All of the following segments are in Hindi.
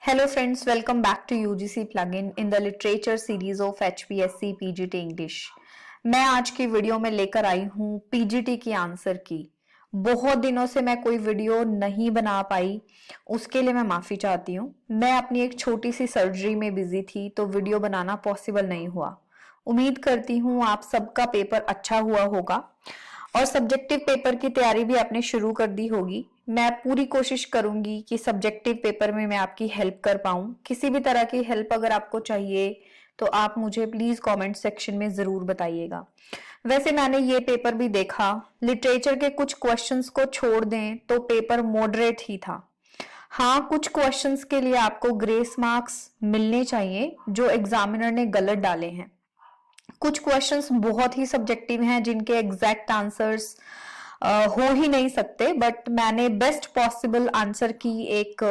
Hello friends, welcome back to UGC plugin in the literature series of HPSC PGT English। मैं आज की वीडियो में लेकर आई हूँ पीजीटी की आंसर की। बहुत दिनों से मैं कोई वीडियो नहीं बना पाई, उसके लिए मैं माफी चाहती हूँ। मैं अपनी एक छोटी सी सर्जरी में बिजी थी तो वीडियो बनाना पॉसिबल नहीं हुआ। उम्मीद करती हूँ आप सबका पेपर अच्छा हुआ होगा और सब्जेक्टिव पेपर की तैयारी भी आपने शुरू कर दी होगी। मैं पूरी कोशिश करूंगी कि सब्जेक्टिव पेपर में मैं आपकी हेल्प कर पाऊं। किसी भी तरह की हेल्प अगर आपको चाहिए तो आप मुझे प्लीज कमेंट सेक्शन में जरूर बताइएगा। वैसे मैंने ये पेपर भी देखा, लिटरेचर के कुछ क्वेश्चंस को छोड़ दें तो पेपर मॉडरेट ही था। हाँ, कुछ क्वेश्चंस के लिए आपको ग्रेस मार्क्स मिलने चाहिए जो एग्जामिनर ने गलत डाले हैं। कुछ क्वेश्चंस बहुत ही सब्जेक्टिव हैं जिनके एग्जैक्ट आंसर्स हो ही नहीं सकते, बट मैंने बेस्ट पॉसिबल आंसर की एक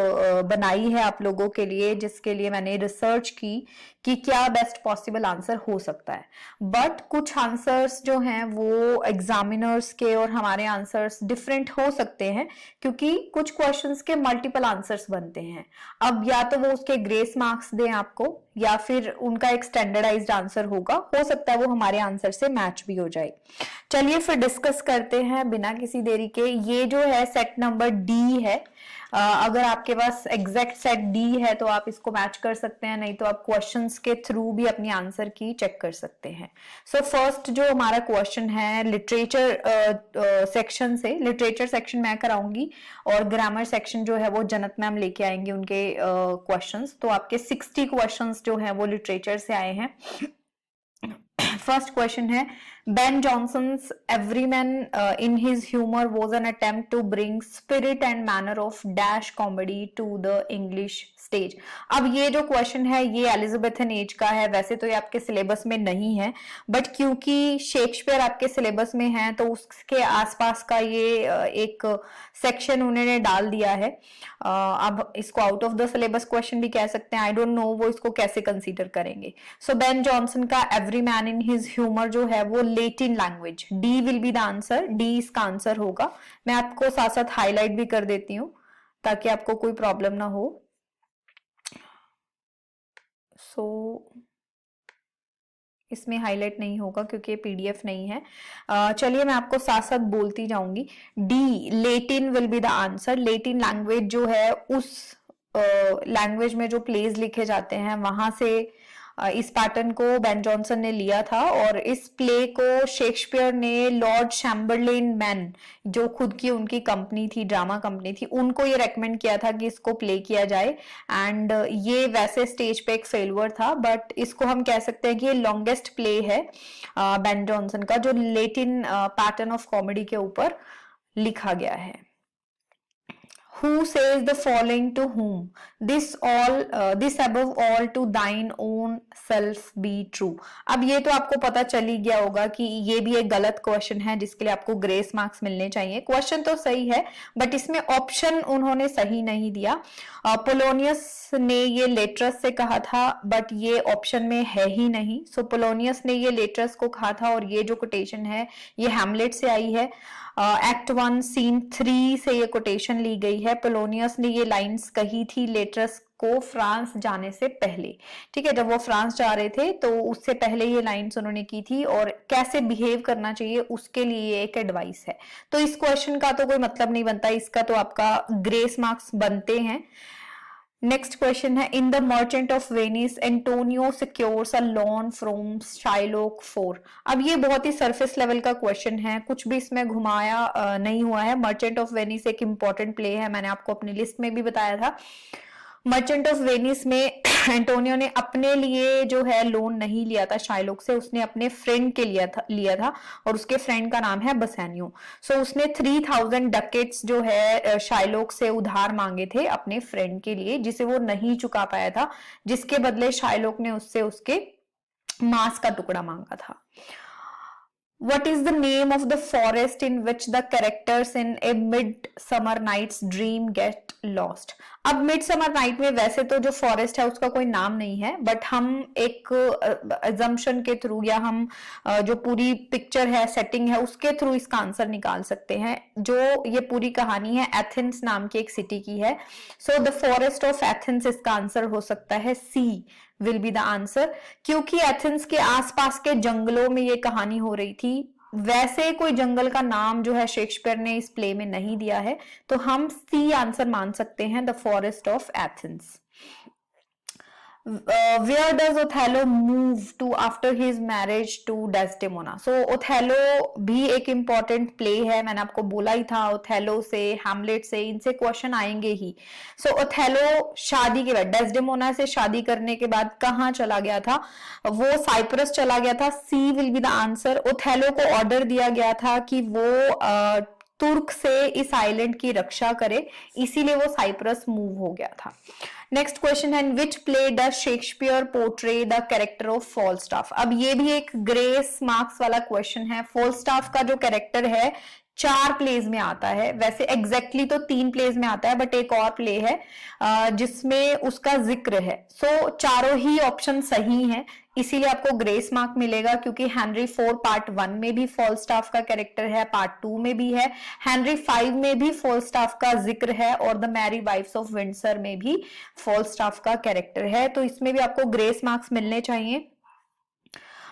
बनाई है आप लोगों के लिए, जिसके लिए मैंने रिसर्च की कि क्या बेस्ट पॉसिबल आंसर हो सकता है। बट कुछ आंसर्स जो हैं वो एग्जामिनर्स के और हमारे आंसर्स डिफरेंट हो सकते हैं, क्योंकि कुछ क्वेश्चंस के मल्टीपल आंसर्स बनते हैं। अब या तो वो उसके ग्रेस मार्क्स दें आपको या फिर उनका एक स्टैंडर्डाइज्ड आंसर होगा, हो सकता है वो हमारे आंसर से मैच भी हो जाए। चलिए फिर डिस्कस करते हैं बिना किसी देरी के। ये जो है सेट नंबर डी है। अगर आपके पास एग्जैक्ट सेट डी है तो आप इसको मैच कर सकते हैं, नहीं तो आप क्वेश्चंस के थ्रू भी अपनी आंसर की चेक कर सकते हैं। सो फर्स्ट जो हमारा क्वेश्चन है लिटरेचर सेक्शन से, लिटरेचर सेक्शन मैं कराऊंगी और ग्रामर सेक्शन जो है वो जनत मैम लेके आएंगे उनके क्वेश्चंस। तो आपके 60 क्वेश्चंस जो है वो लिटरेचर से आए हैं। फर्स्ट क्वेश्चन है, Ben Johnson's Everyman in his humor was an attempt to bring spirit and manner of dash comedy to the English stage। अब ये जो क्वेश्चन है ये एलिजाबेथन एज का है। वैसे तो ये आपके सिलेबस में नहीं है, बट क्योंकि शेक्सपियर आपके सिलेबस में है तो उसके आसपास का ये एक सेक्शन उन्होंने डाल दिया है। अब इसको out of the syllabus question भी कह सकते हैं, आई डोंट नो वो इसको कैसे कंसीडर करेंगे। सो बेन जॉनसन का every man in his humour जो है वो Latin language, D will be the answer, D इसका आंसर होगा। मैं आपको साथ साथ हाईलाइट भी कर देती हूँ ताकि आपको कोई प्रॉब्लम ना हो। सो इसमें हाईलाइट नहीं होगा क्योंकि ये पीडीएफ नहीं है। चलिए मैं आपको साथ साथ बोलती जाऊंगी। D Latin will be the answer. Latin language जो है उस लैंग्वेज में जो प्लेज लिखे जाते हैं वहां से इस पैटर्न को बेन जॉनसन ने लिया था और इस प्ले को शेक्सपियर ने लॉर्ड चैम्बरलेन मैन, जो खुद की उनकी कंपनी थी, ड्रामा कंपनी थी, उनको ये रेकमेंड किया था कि इसको प्ले किया जाए। एंड ये वैसे स्टेज पे एक फेलियर था, बट इसको हम कह सकते हैं कि ये लॉन्गेस्ट प्ले है बेन जॉनसन का जो लेटिन पैटर्न ऑफ कॉमेडी के ऊपर लिखा गया है। Who says the following to whom? This above all to thine own self be true। अब ये तो आपको पता चल ही गया होगा कि ये भी एक गलत क्वेश्चन है जिसके लिए आपको ग्रेस मार्क्स मिलने चाहिए। क्वेश्चन तो सही है बट इसमें ऑप्शन उन्होंने सही नहीं दिया। पोलोनियस ने ये लेट्रस से कहा था बट ये ऑप्शन में है ही नहीं। सो पोलोनियस ने ये लेट्रस को कहा था और ये जो कोटेशन है ये हैमलेट से आई है। एक्ट 1 सीन 3 से ये कोटेशन ली गई है। पोलोनियस ने ये लाइंस कही थी लेट्रस को फ्रांस जाने से पहले। ठीक है, जब वो फ्रांस जा रहे थे तो उससे पहले ये लाइंस उन्होंने की थी और कैसे बिहेव करना चाहिए उसके लिए एक एडवाइस है। तो इस क्वेश्चन का तो कोई मतलब नहीं बनता, इसका तो आपका ग्रेस मार्क्स बनते हैं। नेक्स्ट क्वेश्चन है, in the merchant of Venice Antonio secures a loan from Shylock for. अब ये बहुत ही सरफेस लेवल का क्वेश्चन है, कुछ भी इसमें घुमाया नहीं हुआ है। मर्चेंट ऑफ वेनिस एक इंपॉर्टेंट प्ले है, मैंने आपको अपनी लिस्ट में भी बताया था। मर्चेंट ऑफ वेनिस में एंटोनियो ने अपने लिए जो है लोन नहीं लिया था शाइलोक से, उसने अपने फ्रेंड के लिया था और उसके फ्रेंड का नाम है बसेनियो। सो उसने 3000 डकेट्स जो है शाइलोक से उधार मांगे थे अपने फ्रेंड के लिए, जिसे वो नहीं चुका पाया था, जिसके बदले शाइलोक ने उससे उसके मांस का टुकड़ा मांगा था। What is the name of the forest in which the characters in A Midsummer Night's Dream get lost? अब मिडसमर नाइट में वैसे तो जो फॉरेस्ट है उसका कोई नाम नहीं है, बट हम एक अजम्पशन के थ्रू या हम जो पूरी पिक्चर है, सेटिंग है, उसके थ्रू इसका आंसर निकाल सकते हैं। जो ये पूरी कहानी है एथेंस नाम की एक सिटी की है। So the forest of Athens इसका आंसर हो सकता है, सी विल बी द आंसर, क्योंकि एथेंस के आसपास के जंगलों में ये कहानी हो रही थी। वैसे कोई जंगल का नाम जो है शेक्सपियर ने इस प्ले में नहीं दिया है, तो हम सी आंसर मान सकते हैं, the forest of Athens. where does Othello move to after his marriage to Desdemona? So Othello भी एक important play है, मैंने आपको बोला ही था, Othello से, Hamlet से, इनसे क्वेश्चन आएंगे ही। So Othello शादी के बाद, Desdemona से शादी करने के बाद कहाँ चला गया था? वो साइप्रस चला गया था, C will be the answer। Othello को ऑर्डर दिया गया था कि वो तुर्क से इस आइलैंड की रक्षा करे, इसीलिए वो साइप्रस मूव हो गया था। नेक्स्ट क्वेश्चन है, in which play does Shakespeare portray the character of Falstaff? अब ये भी एक ग्रेस मार्क्स वाला क्वेश्चन है। फॉलस्टाफ का जो कैरेक्टर है 4 प्लेज में आता है, वैसे एग्जैक्टली तो 3 प्लेज में आता है, बट एक और प्ले है जिसमें उसका जिक्र है। सो चारों ही ऑप्शन सही हैं, इसीलिए आपको ग्रेस मार्क मिलेगा, क्योंकि हेनरी 4 पार्ट 1 में भी फॉलस्टाफ का कैरेक्टर है, पार्ट 2 में भी है, हेनरी 5 में भी फॉलस्टाफ का जिक्र है, और the merry wives of Windsor में भी फॉलस्टाफ का कैरेक्टर है, तो इसमें भी आपको ग्रेस मार्क्स मिलने चाहिए।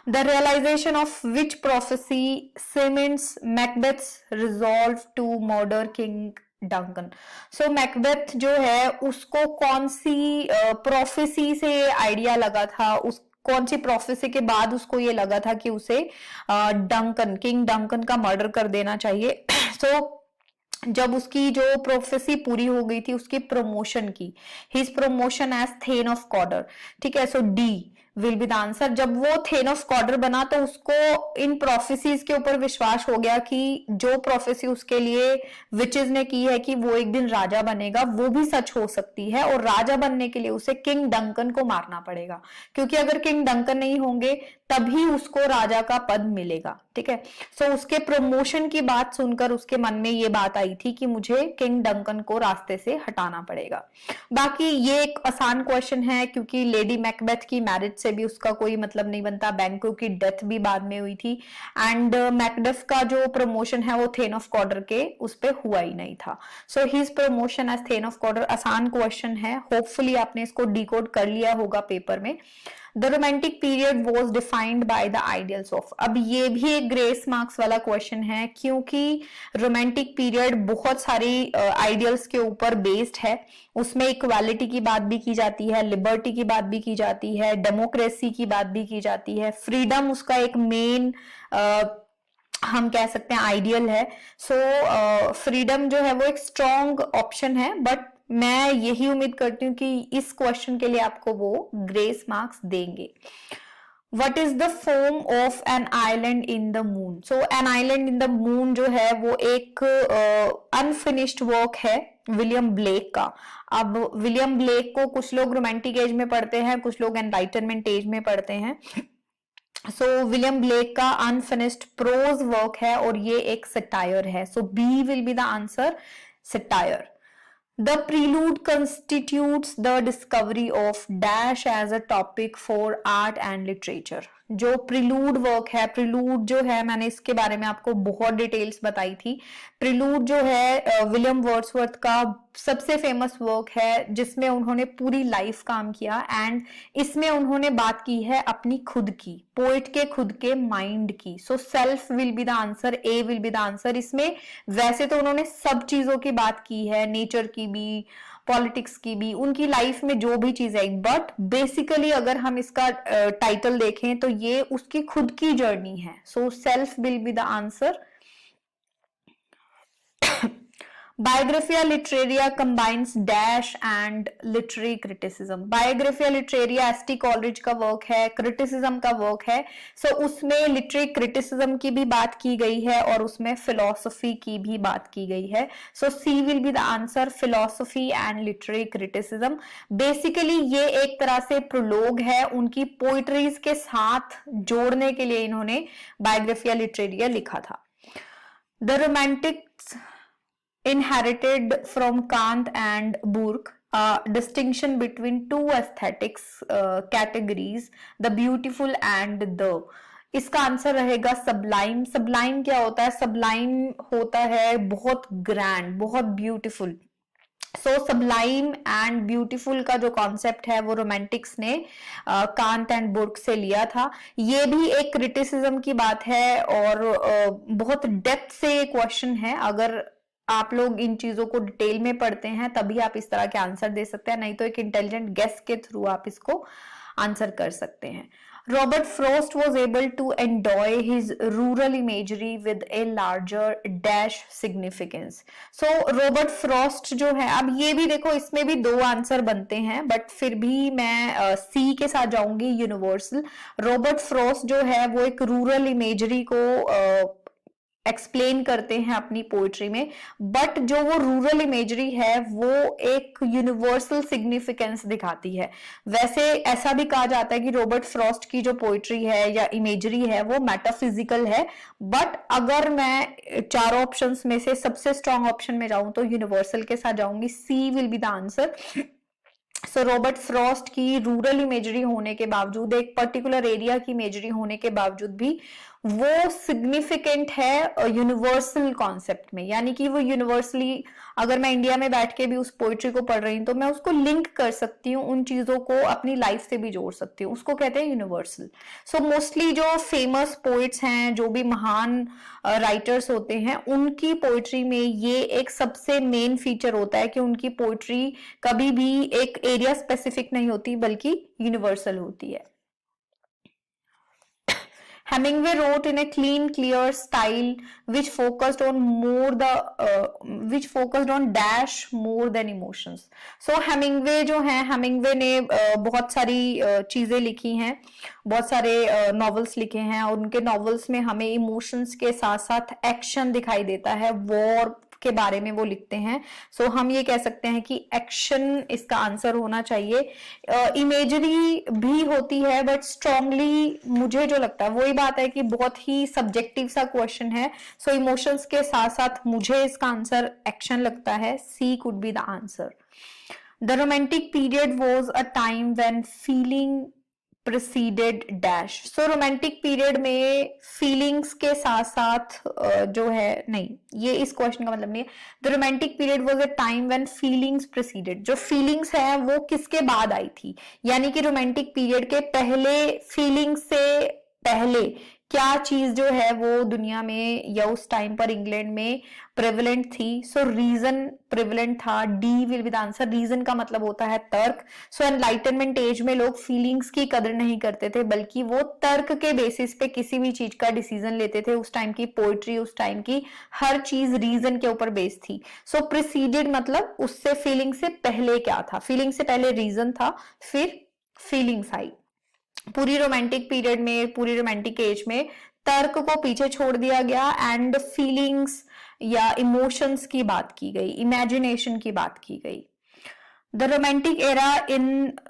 The realization of which prophecy cements Macbeth's resolve to murder King Duncan? So Macbeth जो है उसको कौन सी प्रोफेसी से आइडिया लगा था, उस कौन सी प्रोफेसी के बाद उसको ये लगा था कि उसे डंकन, किंग डंकन का मर्डर कर देना चाहिए। जब उसकी जो प्रोफेसी पूरी हो गई थी उसकी प्रमोशन की, his promotion as thane of Cawdor, ठीक है, so D will be the answer. जब वो थेन ऑफ कॉर्डर बना तो उसको इन प्रोफेसीज के ऊपर विश्वास हो गया कि जो प्रोफेसी उसके लिए विचेस ने की है कि वो एक दिन राजा बनेगा, वो भी सच हो सकती है, और राजा बनने के लिए उसे किंग डंकन को मारना पड़ेगा, क्योंकि अगर किंग डंकन नहीं होंगे तभी उसको राजा का पद मिलेगा, ठीक है। सो उसके प्रमोशन की बात सुनकर उसके मन में ये बात आई थी कि मुझे किंग डंकन को रास्ते से हटाना पड़ेगा। बाकी ये एक आसान क्वेश्चन है, क्योंकि लेडी मैकबेथ की मैरिज से भी उसका कोई मतलब नहीं बनता, बैंक्रो की डेथ भी बाद में हुई थी, एंड मैकडफ का जो प्रमोशन है वो थेन ऑफ कॉर्डर के उस पर हुआ ही नहीं था। So his promotion as thane of Cawdor, आसान क्वेश्चन है, होपफुली आपने इसको डिकोड कर लिया होगा पेपर में। The romantic period was defined by the ideals of, अब ये भी एक ग्रेस मार्क्स वाला क्वेश्चन है, क्योंकि रोमांटिक पीरियड बहुत सारी आइडियल्स के ऊपर बेस्ड है। उसमें इक्वालिटी की बात भी की जाती है, लिबर्टी की बात भी की जाती है, डेमोक्रेसी की बात भी की जाती है, फ्रीडम उसका एक मेन हम कह सकते हैं आइडियल है। सो फ्रीडम जो है वो एक स्ट्रॉन्ग ऑप्शन है, बट मैं यही उम्मीद करती हूँ कि इस क्वेश्चन के लिए आपको वो ग्रेस मार्क्स देंगे। What is the form of an island in the moon? So an island in the moon जो है वो एक अनफिनिश्ड वर्क है विलियम ब्लेक का। अब विलियम ब्लेक को कुछ लोग रोमांटिक एज में पढ़ते हैं, कुछ लोग एनलाइटनमेंट एज में पढ़ते हैं। सो विलियम ब्लेक का अनफिनिश्ड प्रोज वर्क है, और ये एक सटायर है, so B will be the answer, satire. The prelude constitutes the discovery of dash as a topic for art and literature. जो प्रिलूड वर्क है, प्रिलूड जो है मैंने इसके बारे में आपको बहुत डिटेल्स बताई थी। प्रिलूड जो है विलियम वर्ड्सवर्थ का सबसे फेमस वर्क है, जिसमें उन्होंने पूरी लाइफ काम किया, एंड इसमें उन्होंने बात की है अपनी खुद की, पोइट के खुद के माइंड की। So self will be the answer, A will be the answer. इसमें वैसे तो उन्होंने सब चीजों की बात की है, नेचर की भी, पॉलिटिक्स की भी, उनकी लाइफ में जो भी चीज है, बट बेसिकली अगर हम इसका टाइटल देखें तो ये उसकी खुद की जर्नी है। So self will be the answer. Biographia Literaria combines dash and literary criticism. Biographia Literaria ST Coleridge का वर्क है, क्रिटिसिज्म का वर्क है। सो उसमें लिटरेरी क्रिटिसिज्म की भी बात की गई है और उसमें फिलोसफी की भी बात की गई है। So C will be the answer, philosophy and literary criticism. Basically ये एक तरह से प्रोलोग है, उनकी पोइट्रीज के साथ जोड़ने के लिए इन्होंने बायोग्राफिया लिटरेरिया लिखा था। The Romantics inherited from Kant and Burke a distinction between two aesthetics categories, the beautiful and the। इसका आंसर रहेगा सबलाइम। सबलाइम क्या होता है? सबलाइम होता है बहुत ग्रैंड, बहुत beautiful. So Sublime and beautiful का जो कॉन्सेप्ट है वो रोमांटिक्स ने कांट एंड बुर्क से लिया था। ये भी एक क्रिटिसिज्म की बात है और बहुत डेप्थ से क्वेश्चन है। अगर आप लोग इन चीजों को डिटेल में पढ़ते हैं तभी आप इस तरह के आंसर दे सकते हैं, नहीं तो एक इंटेलिजेंट गेस के थ्रू आप इसको आंसर कर सकते हैं। Robert Frost was able to endow his rural imagery with a larger dash significance. So Robert Frost जो है, अब ये भी देखो इसमें भी दो आंसर बनते हैं बट फिर भी मैं सी के साथ जाऊंगी, यूनिवर्सल। रॉबर्ट फ्रॉस्ट जो है वो एक रूरल इमेजरी को एक्सप्लेन करते हैं अपनी पोइट्री में, बट जो वो रूरल इमेजरी है वो एक यूनिवर्सल सिग्निफिकेंस दिखाती है। वैसे ऐसा भी कहा जाता है कि रॉबर्ट फ्रॉस्ट की जो पोइट्री है या इमेजरी है वो मेटाफिजिकल है, बट अगर मैं चार ऑप्शंस में से सबसे स्ट्रॉन्ग ऑप्शन में जाऊं तो यूनिवर्सल के साथ जाऊंगी। C will be the answer. So Robert Frost की रूरल इमेजरी होने के बावजूद, एक पर्टिकुलर एरिया की इमेजरी होने के बावजूद भी वो सिग्निफिकेंट है यूनिवर्सल कॉन्सेप्ट में, यानी कि वो यूनिवर्सली, अगर मैं इंडिया में बैठ के भी उस पोइट्री को पढ़ रही हूं तो मैं उसको लिंक कर सकती हूँ, उन चीजों को अपनी लाइफ से भी जोड़ सकती हूँ, उसको कहते हैं यूनिवर्सल। सो मोस्टली जो फेमस पोइट्स हैं, जो भी महान राइटर्स होते हैं, उनकी पोइट्री में ये एक सबसे मेन फीचर होता है कि उनकी पोइट्री कभी भी एक एरिया स्पेसिफिक नहीं होती बल्कि यूनिवर्सल होती है। Hemingway wrote in a clean, clear style which focused on dash more than emotions. So Hemingway जो है, Hemingway ने बहुत सारी चीजें लिखी हैं, बहुत सारे नॉवेल्स लिखे हैं और उनके नॉवेल्स में हमें इमोशंस के साथ साथ एक्शन दिखाई देता है, वॉर के बारे में वो लिखते हैं। सो हम ये कह सकते हैं कि एक्शन इसका आंसर होना चाहिए। इमेजरी भी होती है बट स्ट्रांगली मुझे जो लगता है वही बात है कि बहुत ही सब्जेक्टिव सा क्वेश्चन है। सो इमोशंस के साथ साथ मुझे इसका आंसर एक्शन लगता है। C could be the answer. The romantic period was a time when feeling preceded dash. So romantic period में फीलिंग्स के साथ साथ जो है, नहीं, ये इस क्वेश्चन का मतलब नहीं है। The romantic period was a time when feelings preceded. जो फीलिंग्स है वो किसके बाद आई थी, यानी कि रोमांटिक पीरियड के पहले, फीलिंग्स से पहले क्या चीज जो है वो दुनिया में या उस टाइम पर इंग्लैंड में प्रेवलेंट थी। सो रीजन प्रेवलेंट था। D will be the answer. Reason का मतलब होता है तर्क। सो एनलाइटनमेंट एज में लोग फीलिंग्स की कदर नहीं करते थे बल्कि वो तर्क के बेसिस पे किसी भी चीज का डिसीजन लेते थे। उस टाइम की पोइट्री, उस टाइम की हर चीज रीजन के ऊपर बेस्ड थी। सो प्रिसीडेड मतलब उससे, फीलिंग से पहले क्या था, फीलिंग से पहले रीजन था, फिर फीलिंग्स आई। पूरी रोमांटिक पीरियड में, पूरी रोमांटिक एज में तर्क को पीछे छोड़ दिया गया एंड फीलिंग्स या इमोशंस की बात की गई, इमेजिनेशन की बात की गई। The romantic era in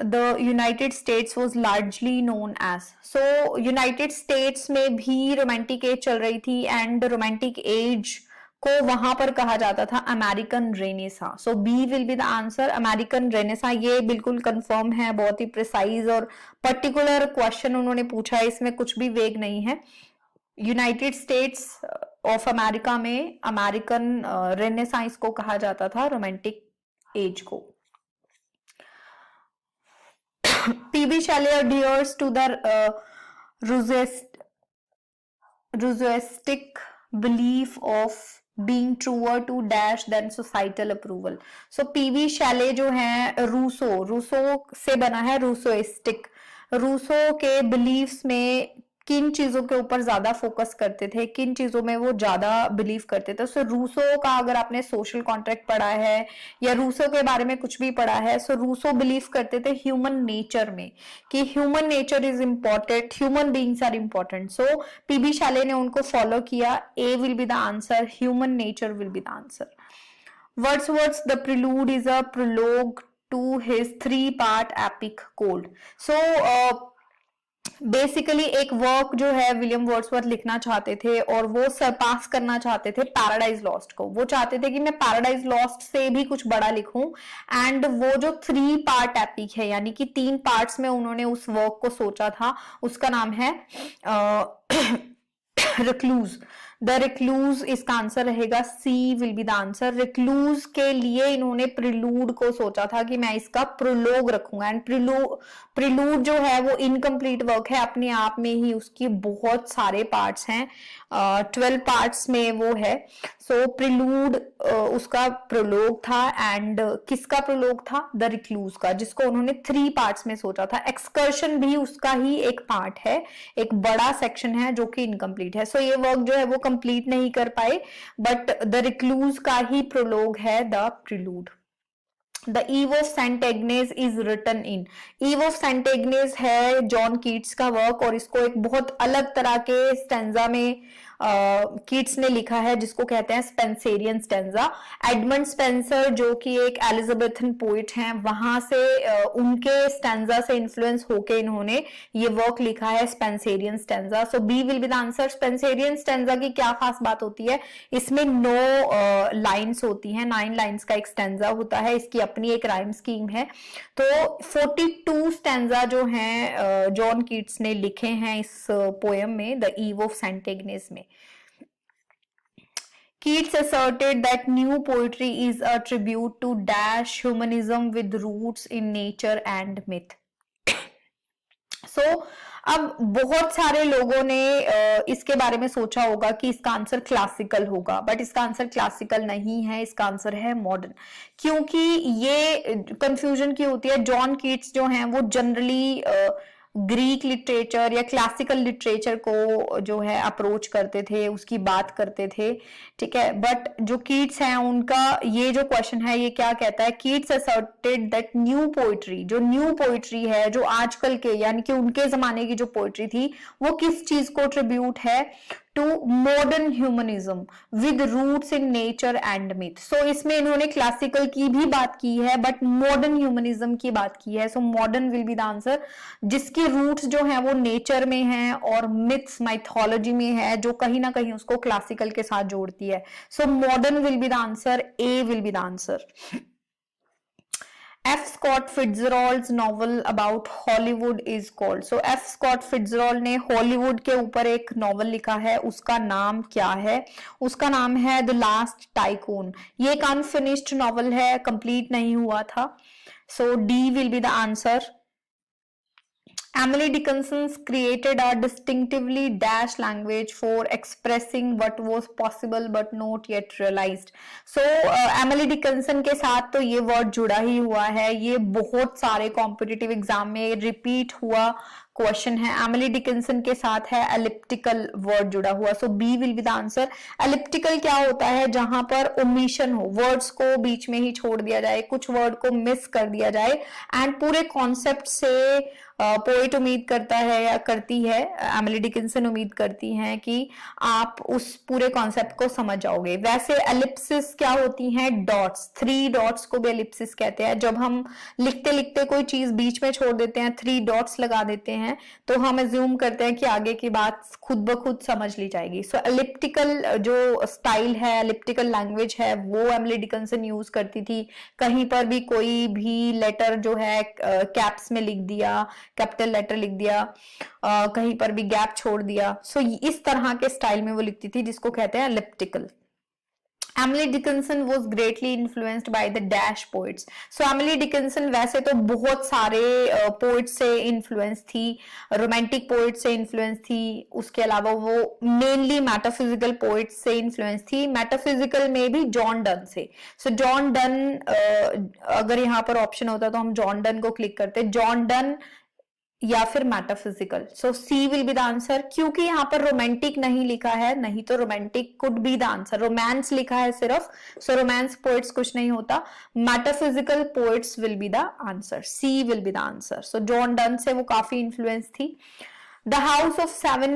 the United States was largely known as। So United States में भी romantic age चल रही थी and romantic age को वहां पर कहा जाता था American Renaissance. So B will be the answer, American Renaissance. ये बिल्कुल कंफर्म है, बहुत ही प्रिसाइज और पर्टिकुलर क्वेश्चन उन्होंने पूछा है, इसमें कुछ भी वेग नहीं है। यूनाइटेड स्टेट्स ऑफ अमेरिका में अमेरिकन रेनेसाइंस को कहा जाता था, रोमांटिक एज को। PB Shelley adheres to the Rousseauistic belief of being truer to dash than societal approval। So PB Shelley जो है, रूसो से बना है, रूसोइस्टिक। रूसो के बिलीफ्स में किन चीजों के ऊपर ज्यादा फोकस करते थे, किन चीजों में वो ज्यादा बिलीव करते थे। सो रूसो का अगर आपने सोशल कॉन्ट्रैक्ट पढ़ा है या रूसो के बारे में कुछ भी पढ़ा है, सो रूसो बिलीव करते थे ह्यूमन नेचर में, कि human nature is important, human beings are important. So PB Shelley ने उनको फॉलो किया। A will be the answer, human nature will be the answer. Wordsworth's The Prelude is a prologue to his three-part epic Code. So, basically एक वर्क जो है विलियम वर्ड्सवर्थ लिखना चाहते थे और वो सरपास करना चाहते थे पैराडाइज लॉस्ट को। वो चाहते थे कि मैं पैराडाइज लॉस्ट से भी कुछ बड़ा लिखूं। एंड वो जो 3 पार्ट एपिक है, यानी कि 3 पार्ट्स में उन्होंने उस वर्क को सोचा था, उसका नाम है रिक्लूज। द रिक्लूज इसका आंसर रहेगा, C will be the answer. Recluse के लिए इन्होंने प्रिलूड को सोचा था कि मैं इसका प्रोलोग रखूंगा। एंड प्रिलूड जो है वो इनकम्प्लीट वर्क है, अपने आप में ही उसकी बहुत सारे पार्ट्स हैं, 12 पार्ट्स में वो है। सो प्रिलूड उसका प्रोलोग था। एंड किसका प्रोलोग था? द रिक्लूज का, जिसको उन्होंने 3 पार्ट्स में सोचा था। एक्सकर्शन भी उसका ही एक पार्ट है, एक बड़ा सेक्शन है जो कि इनकम्प्लीट है। सो ये वर्क जो है वो कंप्लीट नहीं कर पाए, बट द रिक्लूज का ही प्रोलोग है the prelude. The ewe of Saint Agnes is written in. Eve of Saint Agnes है जॉन कीट्स का वर्क, और इसको एक बहुत अलग तरह के स्टेंजा में कीट्स ने लिखा है, जिसको कहते हैं स्पेंसेरियन स्टेंजा। एडमंड स्पेंसर जो कि एक एलिजाबेथन पोइट हैं, वहां से उनके स्टेंजा से इन्फ्लुएंस होके इन्होंने ये वर्क लिखा है, Spenserian stanza. So B will be the answer. Spenserian stanza की क्या खास बात होती है? इसमें 9 लाइन्स होती हैं, 9 लाइन्स का एक स्टेंजा होता है, इसकी अपनी एक राइम स्कीम है। तो 42 स्टेंजा जो हैं जॉन कीट्स ने लिखे हैं इस पोएम में, the ewe of Saint Agnes में। Keats asserted that new poetry is a tribute to dash humanism with roots in nature and myth. So, अब बहुत सारे लोगों ने इसके बारे में सोचा होगा कि इसका आंसर क्लासिकल होगा, बट इसका आंसर क्लासिकल नहीं है, इसका आंसर है मॉडर्न। क्योंकि ये कंफ्यूजन की होती है, जॉन कीट्स जो हैं वो जनरली ग्रीक लिटरेचर या क्लासिकल लिटरेचर को जो है अप्रोच करते थे, उसकी बात करते थे, ठीक है। बट जो कीट्स हैं उनका ये जो क्वेश्चन है ये क्या कहता है? Keats asserted that new poetry, जो न्यू पोइट्री है, जो आजकल के यानी कि उनके जमाने की जो पोइट्री थी, वो किस चीज को ट्रिब्यूट है? To modern humanism with roots in nature and myth. So इसमें इन्होंने क्लासिकल की भी बात की है, बट मॉडर्न ह्यूमनिज्म की बात की है। So modern will be the answer, जिसकी रूट्स जो है वो नेचर में है और मिथ्स, माइथोलॉजी में है, जो कहीं ना कहीं उसको क्लासिकल के साथ जोड़ती है। So modern will be the answer, A will be the answer. F. Scott Fitzgerald's novel about Hollywood is called. So F. Scott Fitzgerald ने हॉलीवुड के ऊपर एक नॉवल लिखा है, उसका नाम क्या है? उसका नाम है द लास्ट टाइकून। ये एक अनफिनिश्ड नॉवल है, कंप्लीट नहीं हुआ था। So D will be the answer. Emily Dickinson created a distinctively dash language for expressing what was possible but not yet realized. So Emily Dickinson के साथ तो ये वर्ड जुड़ा ही हुआ है, ये बहुत सारे कॉम्पिटिटिव एग्जाम में रिपीट हुआ क्वेश्चन है। एमिली डिकिंसन के साथ है एलिप्टिकल वर्ड जुड़ा हुआ। So B will be the answer. Elliptical क्या होता है? जहां पर ओमिशन हो, वर्ड्स को बीच में ही छोड़ दिया जाए, कुछ वर्ड को मिस कर दिया जाए, एंड पूरे कॉन्सेप्ट से पोएट उम्मीद करता है या करती है, एमिली डिकिंसन उम्मीद करती हैं कि आप उस पूरे कॉन्सेप्ट को समझ जाओगे। वैसे एलिप्सिस क्या होती हैं? डॉट्स, 3 डॉट्स को भी एलिप्सिस कहते हैं। जब हम लिखते लिखते कोई चीज बीच में छोड़ देते हैं, 3 डॉट्स लगा देते हैं, तो हम एज्यूम करते हैं कि आगे की बात खुद ब खुद समझ ली जाएगी। सो एलिप्टिकल जो स्टाइल है, एलिप्टिकल लैंग्वेज है, वो एमिली डिकिंसन यूज करती थी। कहीं पर भी कोई भी लेटर जो है कैप्स में लिख दिया, कैपिटल लेटर लिख दिया, कहीं पर भी गैप छोड़ दिया। सो इस तरह के स्टाइल में वो लिखती थी, जिसको कहते हैं elliptical. Emily Dickinson was greatly influenced by the dash poets. So Emily Dickinson वैसे तो बहुत सारे पोइट्स से इन्फ्लुएंस थी, रोमांटिक पोइट्स से इन्फ्लुएंस थी, उसके अलावा वो मेनली मेटाफिजिकल पोइट्स से इन्फ्लुएंस थी, मेटाफिजिकल में भी जॉन डन से। सो जॉन डन, अगर यहाँ पर ऑप्शन होता तो हम जॉन डन को क्लिक करते। जॉन डन या फिर metaphysical. So C will be the answer, क्योंकि यहाँ पर रोमांटिक नहीं लिखा है, नहीं तो romantic could be the answer, romance लिखा है सिर्फ, सो रोमांस पोएट्स कुछ नहीं होता, metaphysical poets will be the answer, C will be the answer. So John Donne से वो काफी इन्फ्लुएंस थी। The House of Seven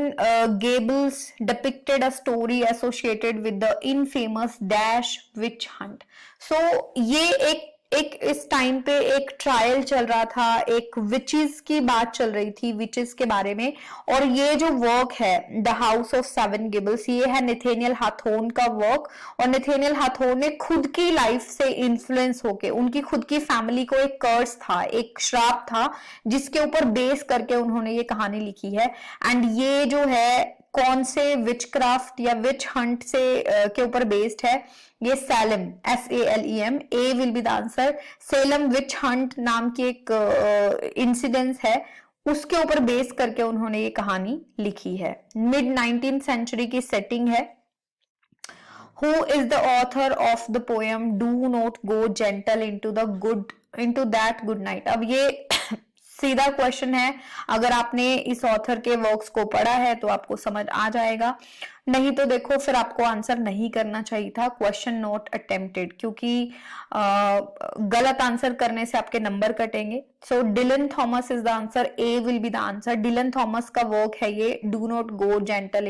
Gables depicted a story associated with the infamous Dash witch hunt. So ये एक इस टाइम पे एक ट्रायल चल रहा था, एक विचेस की बात चल रही थी, विचेस के बारे में। और ये जो वर्क है the house of seven Gables, ये है नेथेनियल हाथोन का वर्क। और नेथेनियल हाथोन ने खुद की लाइफ से इन्फ्लुएंस होके, उनकी खुद की फैमिली को एक कर्स था, एक श्राप था, जिसके ऊपर बेस करके उन्होंने ये कहानी लिखी है। एंड ये जो है कौन से विच क्राफ्ट या विच हंट से के ऊपर बेस्ड है, ये slam, SALEM, A will be the answer. Salem witch hunt नाम की एक इंसिडेंस है, उसके ऊपर बेस करके उन्होंने ये कहानी लिखी है। मिड 19th सेंचुरी की सेटिंग है। Who is the author of the poem Do Not Go Gentle into that good night? अब ये सीधा क्वेश्चन है, अगर आपने इस ऑथर के वर्क्स को पढ़ा है तो आपको समझ आ जाएगा, नहीं तो देखो फिर आपको आंसर नहीं करना चाहिए था, क्वेश्चन नॉट अटेम्प्टेड, क्योंकि गलत आंसर करने से आपके नंबर कटेंगे। So Dylan Thomas is the answer, A will be the answer. Dylan Thomas का वर्क है ये, do not go gentle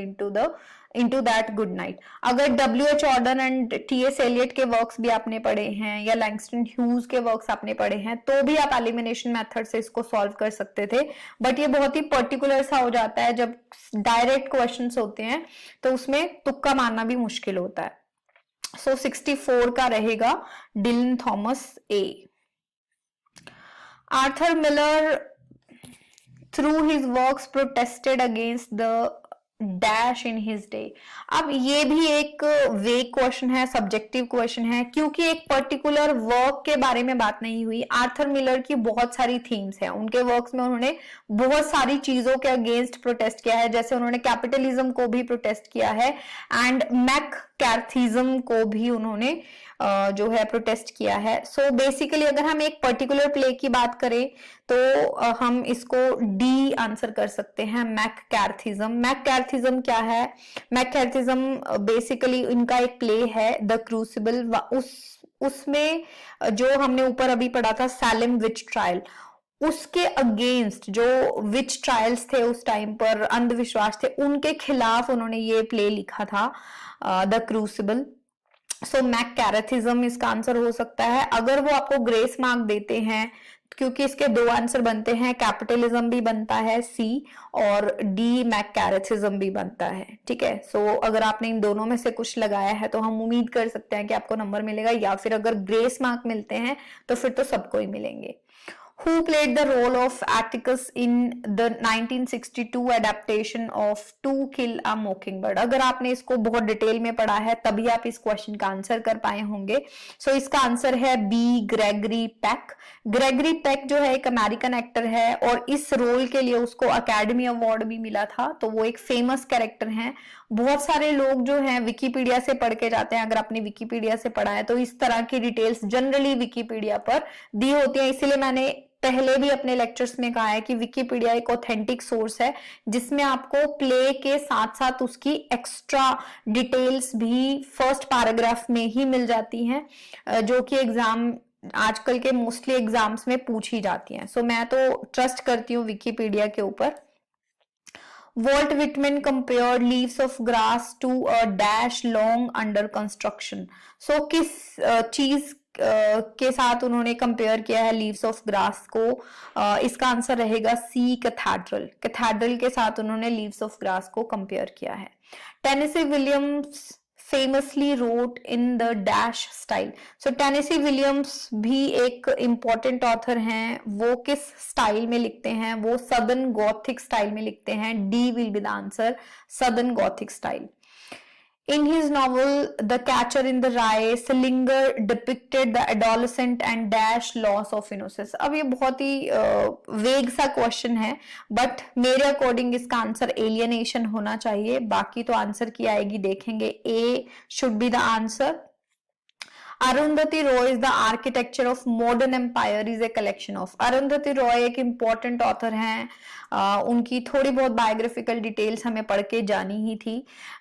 into that good night. अगर WH Auden and TS Eliot के वर्क्स भी आपने पढ़े हैं या लैंगस्टन ह्यूज के वर्क्स आपने पढ़े हैं तो भी आप एलिमिनेशन मेथड से इसको सॉल्व कर सकते थे, बट ये बहुत ही पर्टिकुलर सा हो जाता है जब डायरेक्ट क्वेश्चंस होते हैं, तो उसमें तुक्का मारना भी मुश्किल होता है। सो 64 का रहेगा Dylan Thomas, A. Arthur Miller through his works protested against the dash in his day. अब ये भी एक वेग क्वेश्चन है, सब्जेक्टिव क्वेश्चन है, क्योंकि एक पर्टिकुलर वर्क के बारे में बात नहीं हुई। आर्थर मिलर की बहुत सारी थीम्स हैं, उनके वर्क्स में उन्होंने बहुत सारी चीजों के अगेंस्ट प्रोटेस्ट किया है, जैसे उन्होंने कैपिटलिज्म को भी प्रोटेस्ट किया है एंड मैककार्थिज्म को भी उन्होंने जो है प्रोटेस्ट किया है। सो बेसिकली अगर हम एक पर्टिकुलर प्ले की बात करें तो हम इसको डी आंसर कर सकते हैं, मैककार्थिज्म। मैककार्थिज्म क्या है? मैककार्थिज्म बेसिकली इनका एक प्ले है द क्रूसिबल, उसमें जो हमने ऊपर अभी पढ़ा था सैलम विच ट्रायल, उसके अगेंस्ट जो विच ट्रायल्स थे उस टाइम पर, अंधविश्वास थे, उनके खिलाफ उन्होंने ये प्ले लिखा था द क्रूसिबल। सो मैककार्थिज्म इसका आंसर हो सकता है। अगर वो आपको ग्रेस मार्क देते हैं, क्योंकि इसके दो आंसर बनते हैं, कैपिटलिज्म भी बनता है सी और डी मैककार्थिज्म भी बनता है, ठीक है। सो अगर आपने इन दोनों में से कुछ लगाया है तो हम उम्मीद कर सकते हैं कि आपको नंबर मिलेगा, या फिर अगर ग्रेस मार्क मिलते हैं तो फिर तो सबको ही मिलेंगे। Who played the role of Atticus in the 1962 adaptation of To Kill a Mockingbird? अगर आपने इसको बहुत डिटेल में पढ़ा है तभी आप इस क्वेश्चन का आंसर कर पाए होंगे। सो इसका आंसर है B, Gregory Peck. Gregory Peck जो है एक अमेरिकन एक्टर है और इस रोल के लिए उसको अकेडमी अवार्ड भी मिला था, तो वो एक फेमस कैरेक्टर हैं। बहुत सारे लोग जो हैं विकिपीडिया से पढ़ के जाते हैं, अगर आपने विकिपीडिया से पढ़ा है तो इस तरह की डिटेल्स जनरली विकिपीडिया पर दी होती है, इसीलिए मैंने पहले भी अपने लेक्चर्स में कहा है कि विकिपीडिया एक ऑथेंटिक सोर्स है जिसमें आपको प्ले के साथ साथ उसकी एक्स्ट्रा डिटेल्स भी फर्स्ट पैराग्राफ में ही मिल जाती हैं, जो कि एग्जाम आजकल के मोस्टली एग्जाम्स में पूछी जाती हैं। सो मैं तो ट्रस्ट करती हूँ विकिपीडिया के ऊपर। Walt Whitman compared leaves of grass to a dash long under construction. So किस चीज के साथ उन्होंने कंपेयर किया है लीव्स ऑफ ग्रास को? इसका आंसर रहेगा सी, कैथेड्रल। कैथेड्रल के साथ उन्होंने लीव्स ऑफ ग्रास को कंपेयर किया है। Tennessee Williams famously wrote in the dash style. So Tennessee Williams भी एक इम्पॉर्टेंट ऑथर हैं, वो किस स्टाइल में लिखते हैं? वो सदर्न गॉथिक स्टाइल में लिखते हैं, D will be the answer, southern Gothic style. In his novel The Catcher in the Rye, Salinger depicted the adolescent and dash loss of innocence. अब ये बहुत ही वेग सा क्वेश्चन है, बट मेरे अकॉर्डिंग इसका आंसर एलियनेशन होना चाहिए। बाकी तो आंसर की आएगी देखेंगे, A should be the answer. Arundhati Roy is the architecture of modern empire is a collection of. Arundhati Roy एक इंपॉर्टेंट ऑथर हैं, उनकी थोड़ी बहुत बायोग्राफिकल डिटेल्स हमें पढ़ के जानी ही थी।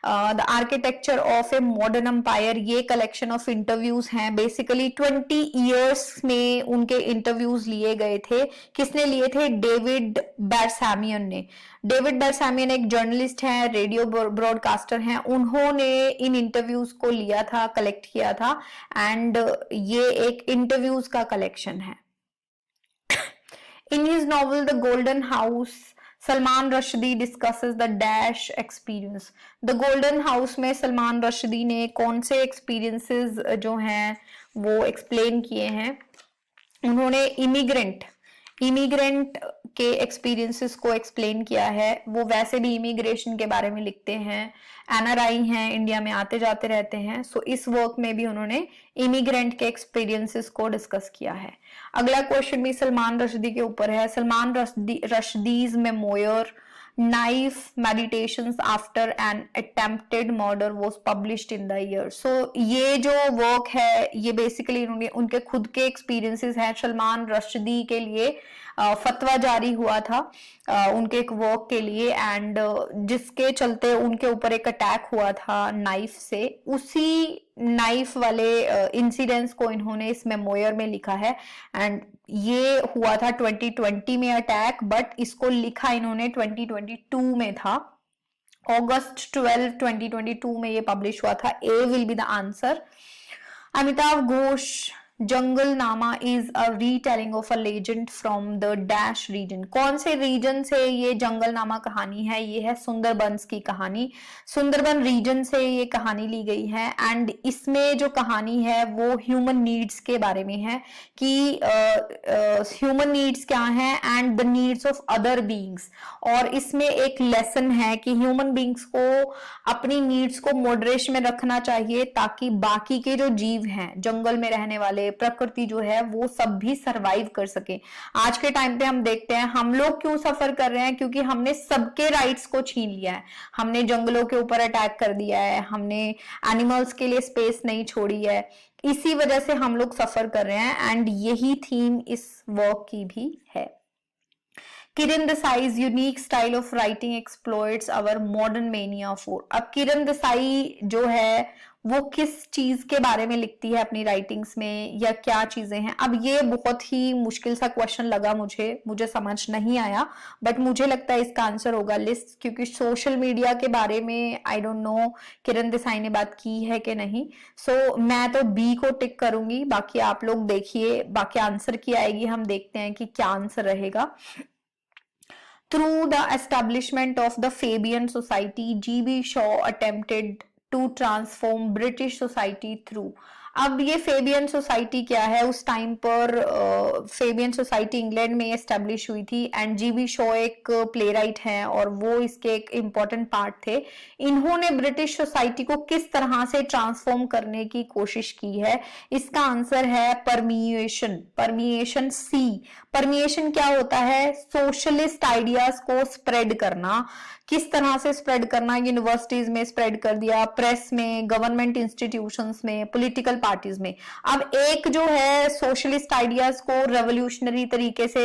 The architecture of a modern empire ये कलेक्शन ऑफ इंटरव्यूज हैं। बेसिकली 20 ईयर्स में उनके इंटरव्यूज लिए गए थे। किसने लिए थे? डेविड बेरसामियन ने। डेविड बेरसामियन एक जर्नलिस्ट हैं, रेडियो ब्रॉडकास्टर हैं, उन्होंने इन इंटरव्यूज को लिया था, कलेक्ट किया था, एंड ये एक इंटरव्यूज का कलेक्शन है। In his novel The Golden House, Salman Rushdie discusses the dash experience। The Golden House में सलमान रश्दी ने कौन से experiences जो हैं वो explain किए हैं। उन्होंने इमिग्रेंट के एक्सपीरियंसेस को एक्सप्लेन किया है। वो वैसे भी इमिग्रेशन के बारे में लिखते हैं, एनआरआई हैं, इंडिया में आते जाते रहते हैं। सो इस वर्क में भी उन्होंने इमिग्रेंट के एक्सपीरियंसेस को डिस्कस किया है। अगला क्वेश्चन भी सलमान रश्दी के ऊपर है। Salman Rushdie's memoir knife meditations after an attempted murder was published in the year. So ये जो वर्क है ये बेसिकली उनके खुद के एक्सपीरियंसेस हैं। सलमान रश्दी के लिए फतवा जारी हुआ था उनके एक वर्क के लिए, एंड जिसके चलते उनके ऊपर एक अटैक हुआ था नाइफ से। उसी नाइफ वाले इंसिडेंट्स को इन्होंने इस मेमोयर में लिखा है, एंड ये हुआ था 2020 में अटैक, बट इसको लिखा इन्होंने 2022 में था। अगस्त 12 2022 में ये पब्लिश हुआ था। A will be the answer. Amitabh Ghosh Jungle Nama is a retelling of a legend from the dash region. कौन से रीजन से ये जंगल नामा कहानी है? ये है सुंदरबंस की कहानी। सुंदरबन रीजन से ये कहानी ली गई है, एंड इसमें जो कहानी है वो ह्यूमन नीड्स के बारे में है कि ह्यूमन नीड्स क्या है and the needs of other beings. और इसमें एक लेसन है कि ह्यूमन बीइंग्स को अपनी नीड्स को मॉडरेशन में रखना चाहिए ताकि बाकी के जो जीव हैं, जंगल में रहने वाले, प्रकृति जो है, वो सब भी सरवाइव कर सके। आज के टाइम पे हम देखते हैं हम लोग क्यों सफर कर रहे हैं, क्योंकि हमने सबके राइट्स को छीन लिया है। हमने जंगलों के ऊपर अटैक कर दिया है, हमने एनिमल्स के लिए स्पेस नहीं छोड़ी है, इसी वजह से हम लोग सफर कर रहे हैं, एंड यही थीम इस वर्क की भी है। Kiran Desai's unique style of writing exploits our modern mania for. अब किरण देसाई जो है वो किस चीज के बारे में लिखती है अपनी राइटिंग्स में, या क्या चीजें हैं? अब ये बहुत ही मुश्किल सा क्वेश्चन लगा मुझे समझ नहीं आया, बट मुझे लगता है इसका आंसर होगा लिस्ट, क्योंकि सोशल मीडिया के बारे में I don't know Kiran Desai ने बात की है कि नहीं। सो मैं तो बी को टिक करूंगी, बाकी आप लोग देखिए बाकी आंसर की आएगी, हम देखते हैं कि क्या आंसर रहेगा। Through the establishment of the Fabian Society, G.B. Shaw attempted to transform British society through। अब ये फेबियन सोसाइटी क्या है? उस टाइम पर फेबियन सोसाइटी इंग्लैंड में एस्टेब्लिश हुई थी, एंड जीबी शॉ एक प्ले राइट हैं और वो इसके एक इम्पॉर्टेंट पार्ट थे। इन्होंने ब्रिटिश सोसाइटी को किस तरह से ट्रांसफॉर्म करने की कोशिश की है? इसका आंसर है परमिएशन। परमिएशन सी। परमिएशन क्या होता है? सोशलिस्ट आइडियाज को स्प्रेड करना। किस तरह से स्प्रेड करना? यूनिवर्सिटीज में स्प्रेड कर दिया, प्रेस में, गवर्नमेंट इंस्टीट्यूशंस में, पॉलिटिकल पार्टीज में। अब एक जो है सोशलिस्ट आइडियाज को रेवोल्यूशनरी तरीके से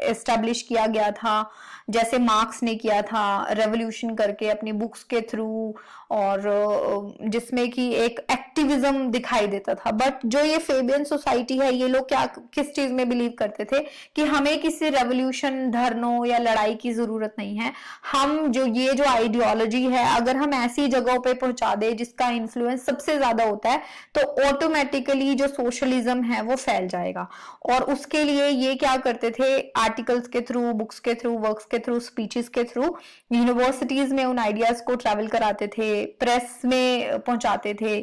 एस्टेब्लिश किया गया था, जैसे मार्क्स ने किया था रेवोल्यूशन करके अपनी बुक्स के थ्रू, और जिसमें कि एक एक्टिविज्म दिखाई देता था। बट जो ये फेबियन सोसाइटी है, ये लोग क्या किस चीज में बिलीव करते थे कि हमें किसी रेवोल्यूशन, धरनों या लड़ाई की जरूरत नहीं है। हम जो आइडियोलॉजी है, अगर हम ऐसी जगहों पे पहुंचा दे जिसका इन्फ्लुएंस सबसे ज्यादा होता है, तो ऑटोमेटिकली जो सोशलिज्म है वो फैल जाएगा। और उसके लिए ये क्या करते थे? आर्टिकल्स के थ्रू, बुक्स के थ्रू, वर्क्स के थ्रू, स्पीचेस के थ्रू यूनिवर्सिटीज में उन आइडियाज को ट्रैवल कराते थे, प्रेस में पहुंचाते थे।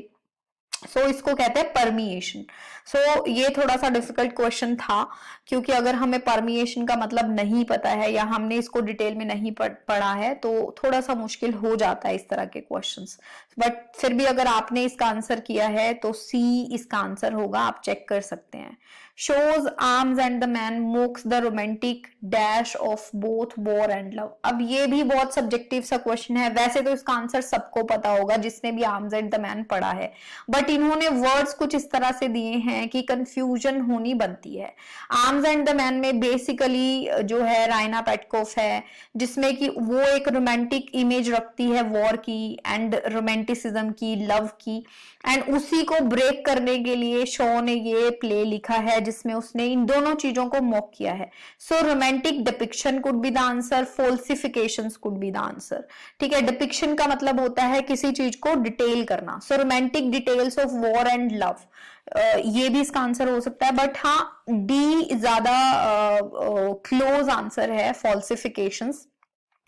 सो इसको कहते हैं परमिएशन। सो ये थोड़ा सा डिफिकल्ट क्वेश्चन था, क्योंकि अगर हमें परमिएशन का मतलब नहीं पता है या हमने इसको डिटेल में नहीं पढ़ा है तो थोड़ा सा मुश्किल हो जाता है इस तरह के क्वेश्चंस। बट फिर भी अगर आपने इसका आंसर किया है तो सी इसका आंसर होगा, आप चेक कर सकते हैं। Shows arms and the man MOOCs the romantic dash of both war and love. अब ये भी बहुत सब्जेक्टिव सा क्वेश्चन है, वैसे तो इसका आंसर सबको पता होगा जिसने भी आर्म्स एंड द मैन पढ़ा है, बट इन्होंने वर्ड्स कुछ इस तरह से दिए हैं कि कंफ्यूजन होनी बनती है। आर्म्स एंड द मैन में बेसिकली जो है रायना पेटकोफ है, जिसमें कि वो एक रोमांटिक इमेज रखती है वॉर की एंड रोमांटिसिज्म की, लव की, एंड उसी को ब्रेक करने के लिए शो ने ये प्ले लिखा है जिसमें उसने इन दोनों चीजों को मॉक किया है। So romantic depiction could be the answer, falsifications could be the answer. ठीक है, डिपिक्शन का मतलब होता है किसी चीज को डिटेल करना, so romantic details of war and love, ये भी इसका आंसर हो सकता है, बट हाँ डी ज्यादा क्लोज आंसर है, फॉल्सिफिकेशंस।